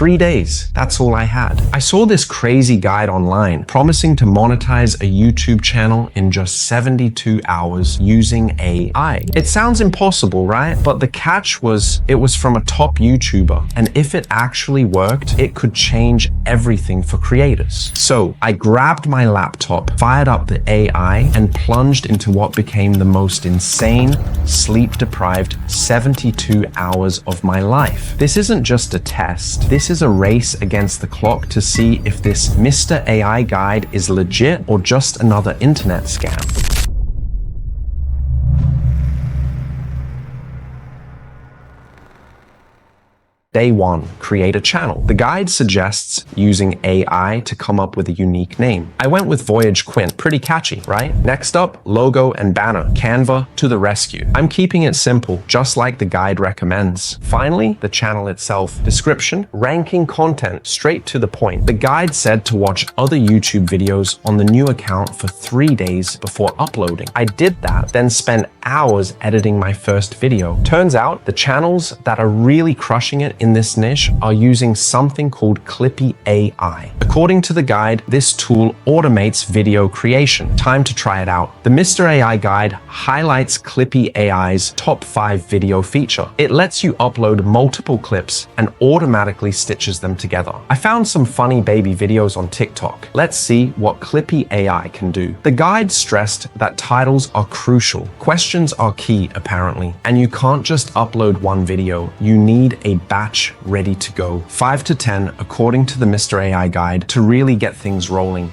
3 days, that's all I had. I saw this crazy guide online promising to monetize a YouTube channel in just 72 hours using AI. It sounds impossible, right? But the catch was it was from a top YouTuber, and if it actually worked, it could change everything for creators. So I grabbed my laptop, fired up the AI, and plunged into what became the most insane, sleep-deprived 72 hours of my life. This isn't just a test. This is a race against the clock to see if this Mr. AI guide is legit or just another internet scam. Day 1, create a channel. The guide suggests using AI to come up with a unique name. I went with Voyage Quint, pretty catchy, right? Next up, logo and banner. Canva to the rescue. I'm keeping it simple, just like the guide recommends. Finally, the channel itself. Description, ranking content, straight to the point. The guide said to watch other YouTube videos on the new account for 3 days before uploading. I did that, then spent hours editing my first video. Turns out, the channels that are really crushing it in this niche are using something called Clippy AI. According to the guide, this tool automates video creation. Time to try it out. The MistrAI guide highlights Clippy AI's top 5 video feature. It lets you upload multiple clips and automatically stitches them together. I found some funny baby videos on TikTok. Let's see what Clippy AI can do. The guide stressed that titles are crucial. Questions are key, apparently, and you can't just upload one video. You need a batch ready to go. 5 to 10, according to the MistrAI guide, to really get things rolling.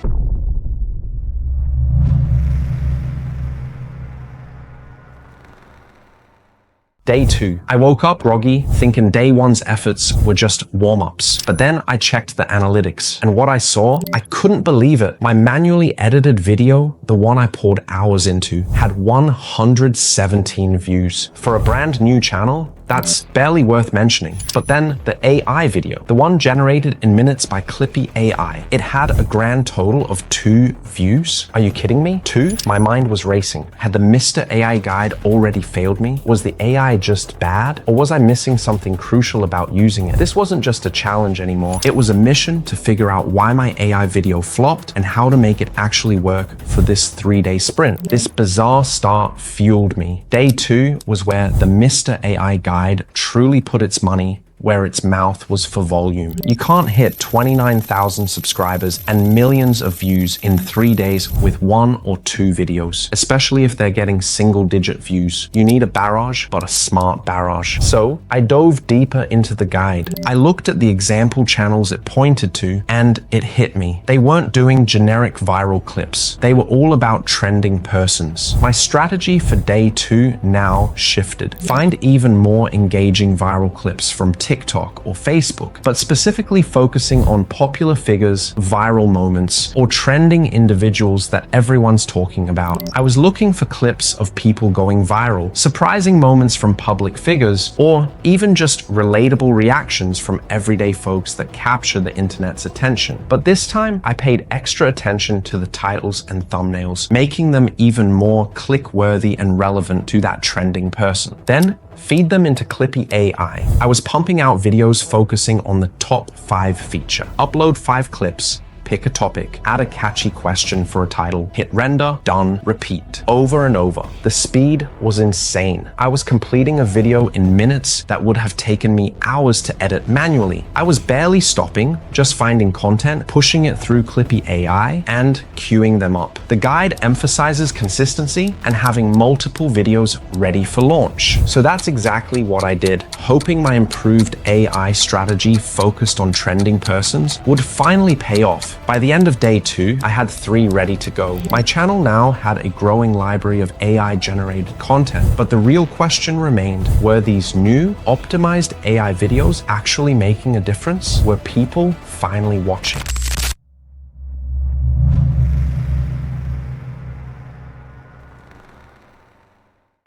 Day 2. I woke up groggy, thinking day 1's efforts were just warm-ups. But then I checked the analytics, and what I saw, I couldn't believe it. My manually edited video, the one I poured hours into, had 117 views. For a brand new channel, that's barely worth mentioning. But then the AI video, the one generated in minutes by Clippy AI, it had a grand total of 2 views. Are you kidding me? 2? My mind was racing. Had the Mr. AI guide already failed me? Was the AI just bad? Or was I missing something crucial about using it? This wasn't just a challenge anymore. It was a mission to figure out why my AI video flopped and how to make it actually work for this 3-day sprint. This bizarre start fueled me. Day 2 was where the Mr. AI guide truly put its money where its mouth was for volume. You can't hit 29,000 subscribers and millions of views in 3 days with 1 or 2 videos, especially if they're getting single-digit views. You need a barrage, but a smart barrage. So I dove deeper into the guide. I looked at the example channels it pointed to, and it hit me. They weren't doing generic viral clips. They were all about trending persons. My strategy for day 2 now shifted. Find even more engaging viral clips from TikTok or Facebook, but specifically focusing on popular figures, viral moments, or trending individuals that everyone's talking about. I was looking for clips of people going viral, surprising moments from public figures, or even just relatable reactions from everyday folks that capture the internet's attention. But this time, I paid extra attention to the titles and thumbnails, making them even more click-worthy and relevant to that trending person. Then, feed them into Clippy AI. I was pumping out videos focusing on the top 5 feature. Upload 5 clips, pick a topic, add a catchy question for a title, hit render, done, repeat, over and over. The speed was insane. I was completing a video in minutes that would have taken me hours to edit manually. I was barely stopping, just finding content, pushing it through Clippy AI, and queuing them up. The guide emphasizes consistency and having multiple videos ready for launch. So that's exactly what I did, hoping my improved AI strategy focused on trending persons would finally pay off. By the end of day 2, I had 3 ready to go. My channel now had a growing library of AI-generated content, but the real question remained, were these new, optimized AI videos actually making a difference? Were people finally watching?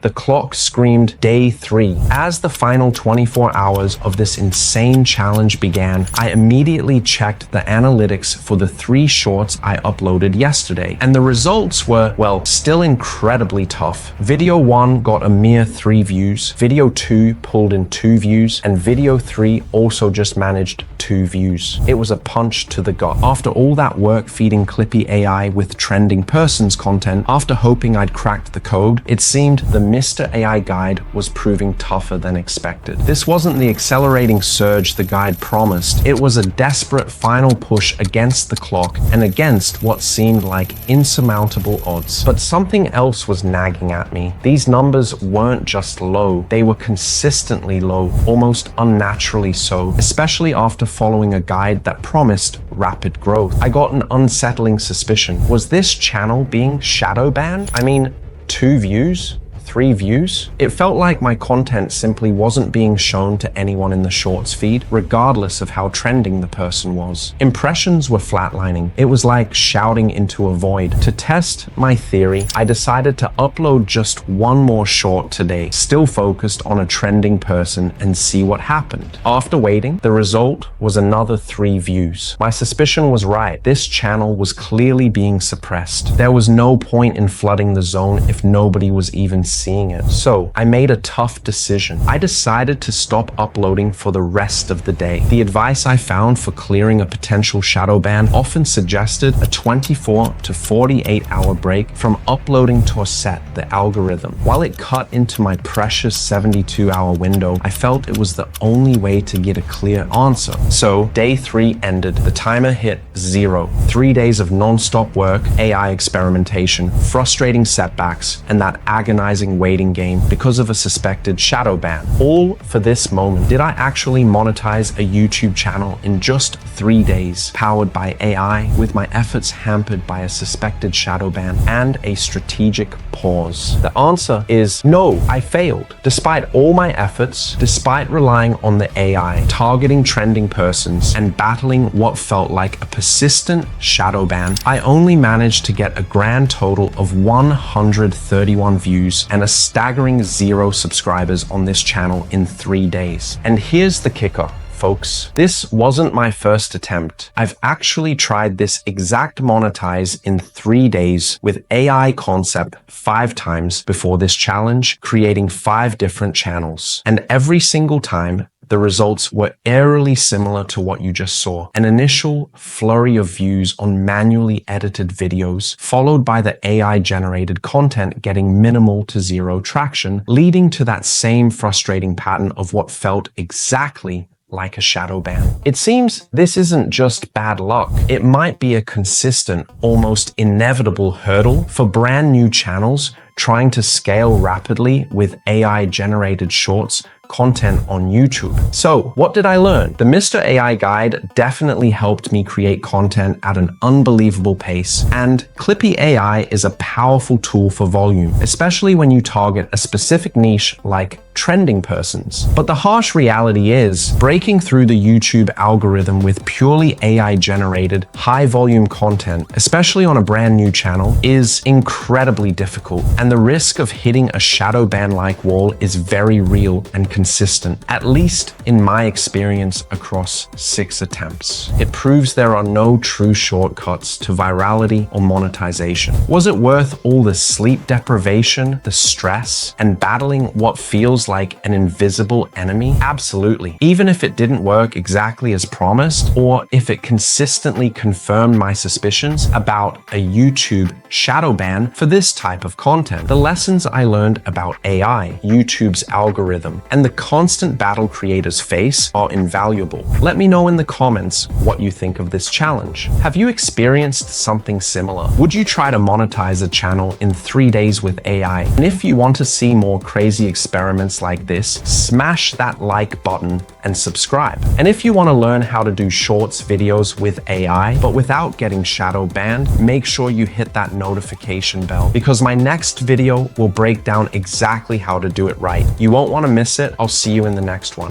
The clock screamed day 3. As the final 24 hours of this insane challenge began, I immediately checked the analytics for the 3 shorts I uploaded yesterday, and the results were, well, still incredibly tough. Video 1 got a mere 3 views, video 2 pulled in 2 views, and video 3 also just managed 2 views. It was a punch to the gut. After all that work feeding Clippy AI with trending persons content, after hoping I'd cracked the code, it seemed the MistrAI guide was proving tougher than expected. This wasn't the accelerating surge the guide promised. It was a desperate final push against the clock and against what seemed like insurmountable odds. But something else was nagging at me. These numbers weren't just low, they were consistently low, almost unnaturally so, especially after following a guide that promised rapid growth. I got an unsettling suspicion. Was this channel being shadow banned? I mean, 2 views? 3 views? It felt like my content simply wasn't being shown to anyone in the shorts feed, regardless of how trending the person was. Impressions were flatlining. It was like shouting into a void. To test my theory, I decided to upload just 1 more short today, still focused on a trending person, and see what happened. After waiting, the result was another 3 views. My suspicion was right. This channel was clearly being suppressed. There was no point in flooding the zone if nobody was even seeing it. So I made a tough decision. I decided to stop uploading for the rest of the day. The advice I found for clearing a potential shadow ban often suggested a 24 to 48 hour break from uploading to set the algorithm. While it cut into my precious 72-hour window, I felt it was the only way to get a clear answer. So day 3 ended. The timer hit 0. 3 days of non-stop work, AI experimentation, frustrating setbacks, and that agonizing waiting game because of a suspected shadow ban. All for this moment. Did I actually monetize a YouTube channel in just 3 days, powered by AI, with my efforts hampered by a suspected shadow ban and a strategic pause? The answer is no, I failed. Despite all my efforts, despite relying on the AI, targeting trending persons, and battling what felt like a persistent shadow ban, I only managed to get a grand total of 131 views and a staggering 0 subscribers on this channel in 3 days. And here's the kicker, folks. This wasn't my first attempt. I've actually tried this exact monetize in 3 days with AI concept 5 times before this challenge, creating 5 different channels. And every single time, the results were eerily similar to what you just saw. An initial flurry of views on manually edited videos, followed by the AI-generated content getting minimal to 0 traction, leading to that same frustrating pattern of what felt exactly like a shadow ban. It seems this isn't just bad luck. It might be a consistent, almost inevitable hurdle for brand new channels trying to scale rapidly with AI-generated shorts content on YouTube. So what did I learn? The MistrAI guide definitely helped me create content at an unbelievable pace, and Clippy AI is a powerful tool for volume, especially when you target a specific niche like trending persons. But the harsh reality is, breaking through the YouTube algorithm with purely AI-generated, high-volume content, especially on a brand new channel, is incredibly difficult, and the risk of hitting a shadow ban-like wall is very real and consistent, at least in my experience across 6 attempts. It proves there are no true shortcuts to virality or monetization. Was it worth all the sleep deprivation, the stress, and battling what feels like an invisible enemy? Absolutely. Even if it didn't work exactly as promised, or if it consistently confirmed my suspicions about a YouTube shadow ban for this type of content. The lessons I learned about AI, YouTube's algorithm, and the constant battle creators face are invaluable. Let me know in the comments what you think of this challenge. Have you experienced something similar? Would you try to monetize a channel in 3 days with AI? And if you want to see more crazy experiments like this, smash that like button and subscribe. And if you want to learn how to do shorts videos with AI, but without getting shadow banned, make sure you hit that notification bell, because my next video will break down exactly how to do it right. You won't want to miss it. I'll see you in the next one.